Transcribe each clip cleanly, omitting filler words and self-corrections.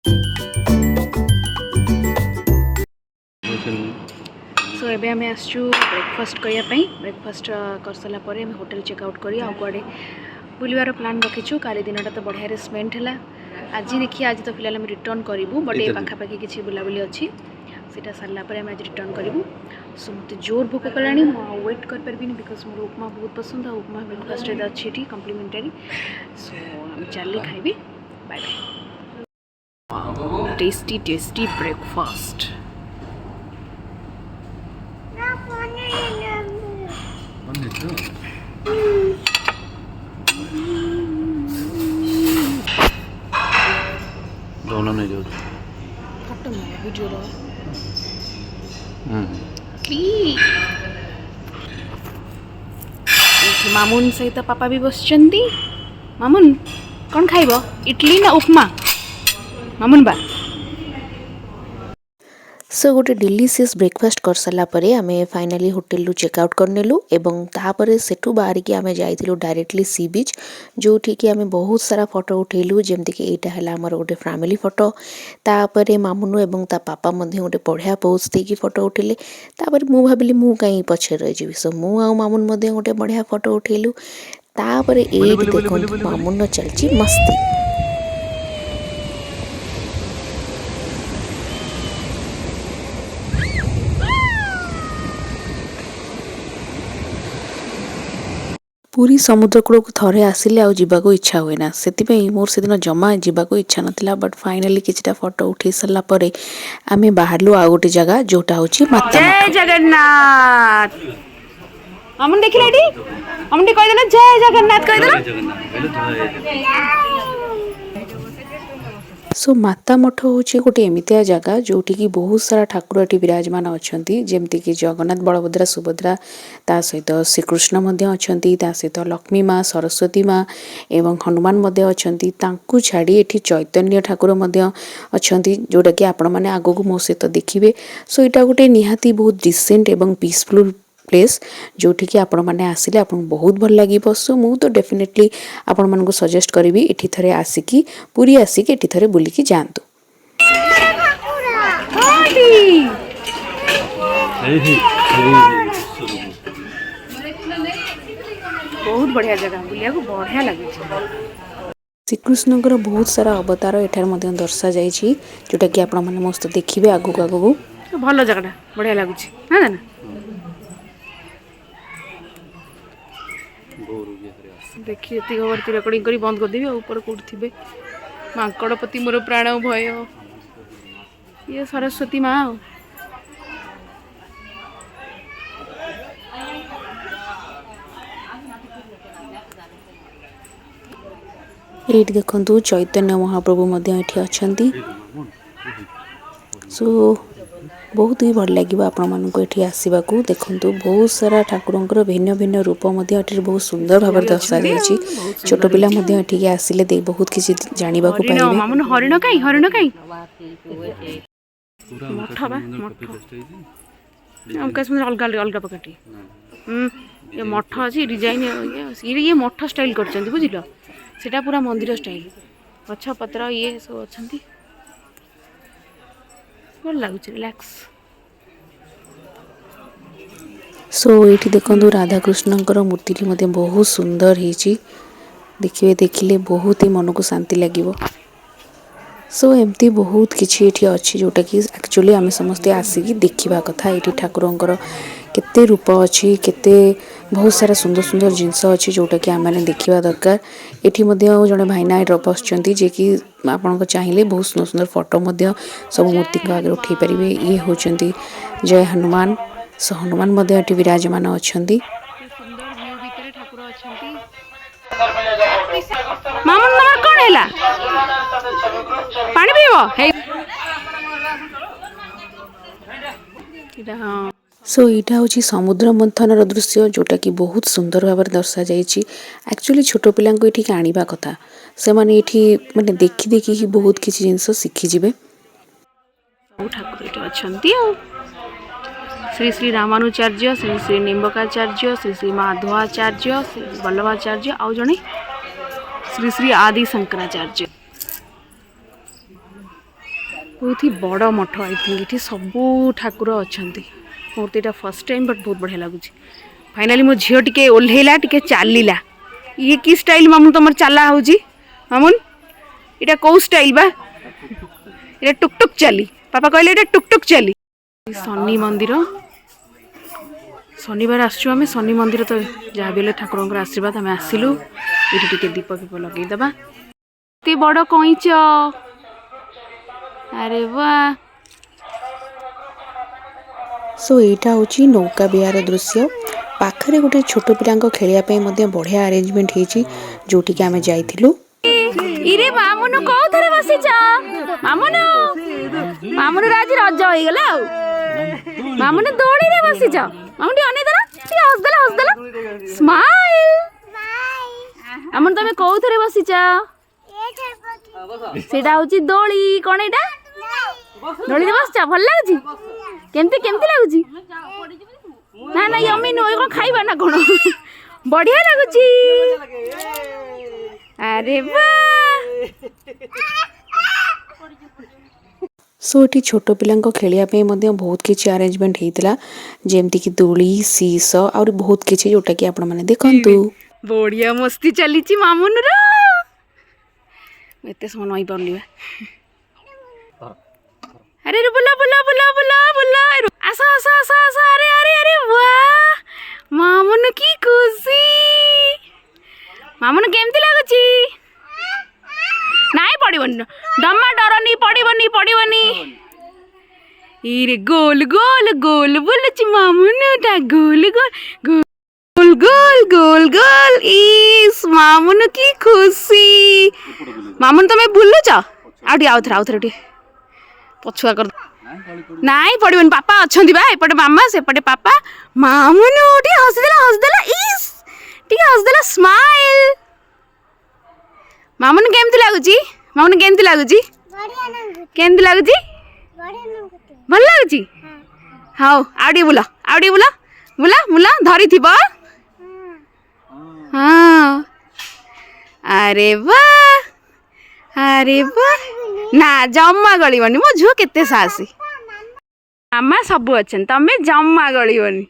सो एबे आम आसचु ब्रेकफास्ट करने ब्रेकफास्ट कर सारापर आम होटेल चेकआउट कर आड़े बुलवार प्लान रखीचु काली दिन तो बढ़िया स्पेंड है आज देखिए आज तो फिलहाल आम रिटर्न करूँ बट ये पाखापाखि किसी बुलाबुली अच्छी सीटा सारापर आम आज रिटर्न करूँ। सो मत जोर भोक कला वेट कर पारि बिकज मोर उपमा बहुत पसंद आ उपमा ब्रेकफास्ट अच्छी ये कम्प्लीमेंटारी। सो चल खाइबी bye bye. Tasty tasty breakfast दोनों नहीं जो फोटो मारे वीडियो रो मामुन सहित पापा भी बसचंदी। मामुन कौन खाइबो इडली ना उपमा मामुन बा। सो गोटे डिलीशियस ब्रेकफास्ट कर सारापर आम फाइनाली होटेल रु चेकआउट करनेलु एवं तापर सेठू बाहरिकी आम जाइलु डायरेक्टली सी बीच जोठी कि आम बहुत सारा फोटो उठेलु जमती कि एटा है आमर गोटे फैमिली फोटो। तापर मामुनु एवं ता पापा मध्य गोटे बढ़िया पोज देकी फोटो उठेले। तापर मु भाबिली मु कहीं पछे रही सो मु आ मामुन मध्य गोटे बढ़िया फोटो उठेलु। तापर एट देखंतु मामुन चलची मस्ती। पूरी समुद्र कूल को थरे आसिले आउ जीवा को इच्छा हुए ना से मोर से दिन जमा जीवा को इच्छा नथिला बट फाइनाली किछटा फोटो उठे सरला परे आमे बाहरलु आ गोटे जगह जोटा होची माता जय जगन्नाथ। हमन देखिले एडी हमन कहि देना जय जगन्नाथ कहि देना। सो माता मठ होची गोटे एमितिया जगह जोटी की बहुत सारा ठाकुर एटी विराजमान अछंती जेमती कि जगन्नाथ बलभद्र सुभद्रा ता सहित श्रीकृष्ण मध्य अछंती ता सहित लक्ष्मी माँ सरस्वती माँ एवं हनुमान मध्य अछंती। तांकु छाड़ी एठी चैतन्य ठाकुर मध्य अछंती जोटा कि आपण माने आगो को मो सहित देखिबे। सो एटा गोटे निहाती बहुत डिसेंट एवं पीसफुल प्लेस जोठी कि आपण माने आसिले आपण बहुत भल लागिबो। सो मु तो डेफिनेटली आपण मन को सजेस्ट करिवि एठी थरे आसिकी पूरी आसिकी एठी थरे बुलिकी जांतु। बहुत बढ़िया जगह बुलिया को बढ़िया लागे। श्रीकृष्णकर बहुत सारा अवतार एठार मध्य दर्शा जाइछि जोटा कि आपण माने मस्त देखिबे आगु आगु। भल जगह बढ़िया लागुछि हां ना। देखिए ये रेकर्डिंग करी बंद करदेवी ऊपर कौट थे मांकड़पति मोर प्राण भय ये सरस्वती माँ ये देखु चैतन्य महाप्रभु मध्य एठी अछंती। सो बहुत ही भल लगे आपण मानक एठी आसीबाकू। देखंतु बहुत सारा ठाकुरंकर भिन्न भिन्न रूप मध्य एठी बहुत सुंदर भाव दर्शा जायछि। छोट पिला मध्य एठी आसिले दे बहुत किछि जानिबा को पाइबे। मामुन हरिण काई मठ बा मठ हमका सुन अलगा अलगा पकटी ये मठ अछि डिजाइन ये मठ स्टाइल करछंती बुझिलो सेटा पूरा मंदिर स्टाइल गछ पत्र ये सब अछंती भल लागुछि रिलैक्स। सो ये देखो राधा कृष्णकर मूर्ति मध्य बहुत सुंदर होती देखिए देखिले बहुत ही मन को शांति लगे। सो एमती बहुत किसी ये अच्छी जोटा कि एक्चुअली आम समस्ते आसिकी देखा कथा ये ठाकुरंकर केते रूप अच्छी केते बहुत सारा सुंदर सुंदर जिनस अच्छी जोटा कि आम मैंने देखा दरकार। एठी जड़े भाईना बसचंती जे कि आपन चाहिए बहुत सुंदर सुंदर फोटो सब मूर्ति आगे उठे पारे। ये होचंती जय हनुमान। सो हनुमान मध्य एटी विराजमान अछंती। मामुन नंबर कोन हैला पानी पीबो हे सो यहाँ हूँ समुद्र मंथन दृश्य जोटा कि बहुत सुंदर भाव दर्शा जाइए। एक्चुअली छोट पिला ये आनिबा कथा से माने ये माने देखी देखी ही बहुत किसी जिनस शिखिजे। ठाकुर अच्छी श्री श्री रामानुचार्य श्री श्री निम्बकाचार्य श्री श्री माधवाचार्य श्री वल्लभाचार्य आउ जड़े श्री श्री आदि शंकराचार्य। बहुत ही बड़ मठ आई थिंक ये सबू ठाकुर अच्छा मूर्तिटा फर्स्ट टाइम बट बहुत बढ़िया लगुच फाइनाली मो झील टे ओह्लैला टे चलला ये कि स्टाइल मामून तुम चला हो मामून इटा कौ स्टाइल बा ये टुकटुक चली पापा कहले ये टुकटुक चली शनि मंदिर शनिवार आसुँ शनि मंदिर तो जहाँ भी ठाकुर आशीर्वाद आम आसिलु ये टे दीप फीप लगेदेबा एत बड़ कईच अरे वाह सो यहाँ हूँ नौका विहार दृश्य पाखरे गोटे छोट पिला खेलने बढ़िया अरेंजमेंट होती जोटि आम जाइलु इरे मामुनु कोथरे बसिछ मामुनु मामुनु आज रज होई गेला मामुनु दोड़ी रे बसिछ मामुनु अने दरा हस देला स्माइल मामुनु तमे कोथरे बसिछ सेटा होची दोड़ी कोन एटा दोड़ी रे बसछ भल लागुची केमती केमती लागुची ना ना यम्मी नो को खाइबा ना कोन बढ़िया लागुची अरे वाह सो ये छोट पिला खेलने बहुत किसी अरेंजमेंट होता जमती कि दोली सीस और बहुत किसी जोटा कि आपण मैंने देखु बढ़िया मस्ती चली मामुन एत समय नई पार्नी अरे बुला बुला बुला बुला बुला आस आस आस आस अरे अरे अरे वाह मामुन की खुशी मामुन केमती लगुची नाई पड़िबनी जमा डरनी पड़िबनी पड़िबनी इरे गोल गोल गोल बुलुची मामुनटा गोल गोल गोल गोल गोल गोल इस मामुन की खुशी मामुन तमे बुलुच आउ थे पछुआ कर नाई पड़िबनी पापा अछंती बा एपटे मामा सेपटे पापा मामुन टी हसदेला इस टी हसदेला स्माइल मामुन केमती लागुची मामुन केमती लागुची केमती लागुची भल लागुची हाउ आउडी बुला बुला बुला धरी थिबो हाँ अरे वाह ना जम्मा गलिबनी मो झुओ केते साहसी मामा सबु अछन तमे जम्मा गलिबनी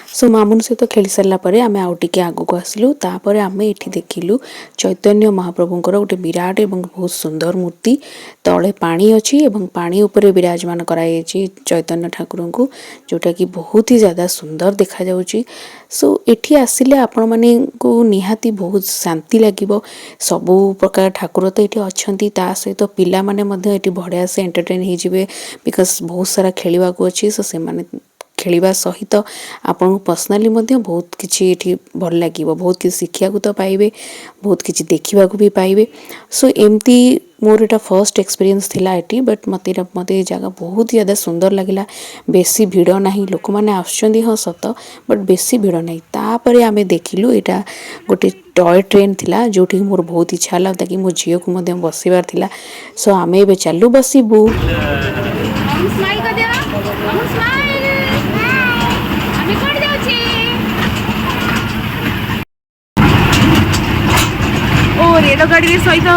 सो मामुन सहित खेली सारा आम आउ टे आग को आसलु तापर आम ये देखिलु चैतन्य महाप्रभुंर गोटे विराट एवं बहुत सुंदर मूर्ति तले पानी अच्छी एवं पानी उपरे विराजमान कराई चैतन्य ठाकुर को जोटा कि बहुत ही ज़्यादा सुंदर देखा जाउची। सो एठी आसिले आपण माने को निहाती बहुत शांति लगिबो सबु प्रकार ठाकुर तो ये अच्छी ता सहित पिला माने मध्य एठी बढ़िया से एंटरटेन हो जिवे बिकॉज बहुत सारा खेलिबा को अच्छी सो से माने खेलिबा सहित आपन पर्सनाली बहुत किसी भल लगे बहुत किसी शिक्षा तो पाइबे बहुत किसी देखा भी पाइबे। सो एमती मोर एटा फर्स्ट एक्सपीरियंस थिला एटी बट मते जगह बहुत ज़्यादा सुंदर लगिला बेसी भिड़ नहीं लोक मैंने आसुँच हाँ सत बट बेसी भिड़ नहीं तापर आम देखिलु यहाँ गोटे टॉय ट्रेन थिला जोटी मोर बहुत इच्छा है ताकि मो झील को बसबार थिला। सो आम ए चलु बसबू रेलगाड़ी सहित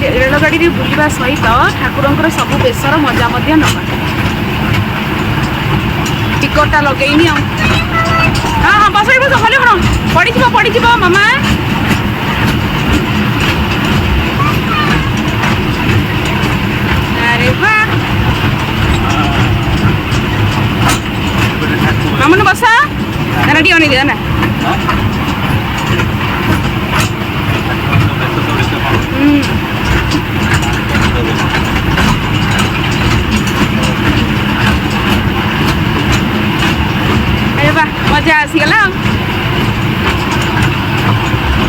रेलगाड़ी बुलवा सहित ठाकुर सब बेसर मजा नवा टिकटा लगेनी हाँ हाँ बस बस भले कौन पड़ी मामा अरे वाह मामन बसा ना टी अनी ना अरे वाह मजा आसीगला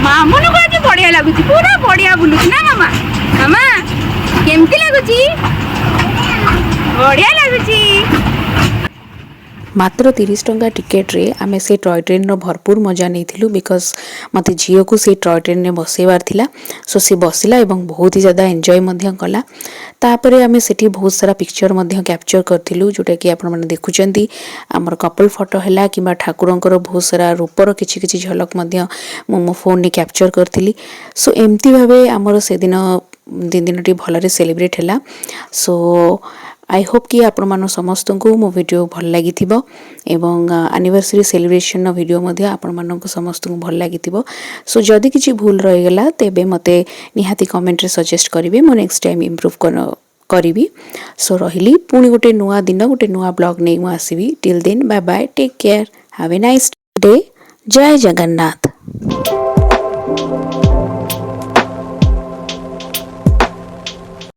मामुन को आज बढ़िया लगुच पूरा बढ़िया बुलुच ना मामा मामा केमती लगुच बढ़िया लगुच। मात्र 30 टंका टिकेट रे आमे से टॉय ट्रेन रो भरपूर मजा नहीं बिकॉज मते झील को से टॉय ट्रेन ने बसेबार थिला सो से बसिला एवं बहुत ही ज़्यादा एंजॉय मध्य कला तापरे आमे सेठी बहुत सारा पिक्चर मध्य कैप्चर करथिलु जोटा कि आपण माने देखुचंती हमर कपल फोटो हैला किबा ठाकुरंकर बहुत सारा रूपर किछि किछि झलक मध्य मो फोन ने कैप्चर करथिली। सो एमती भाबे हमर से दिन दिनटी भलरे सेलिब्रेट है। सो आई होप कि आपण मान समस्त को मो वीडियो भल लगी एवं एनिवर्सरी सेलिब्रेशन वीडियो मध्य आपण मान समस्त को भल लगी। सो जदि किसी भूल रहीगला तेबे मते निहाती कमेंट रे सजेस्ट करिवे, मो नेक्स्ट टाइम इम्प्रूव करी। सो रही पुणी गोटे नुआ दिन गोटे नुआ ब्लॉग नहीं मु आसबि। Till then bye bye, take care, have a nice day. जय जगन्नाथ।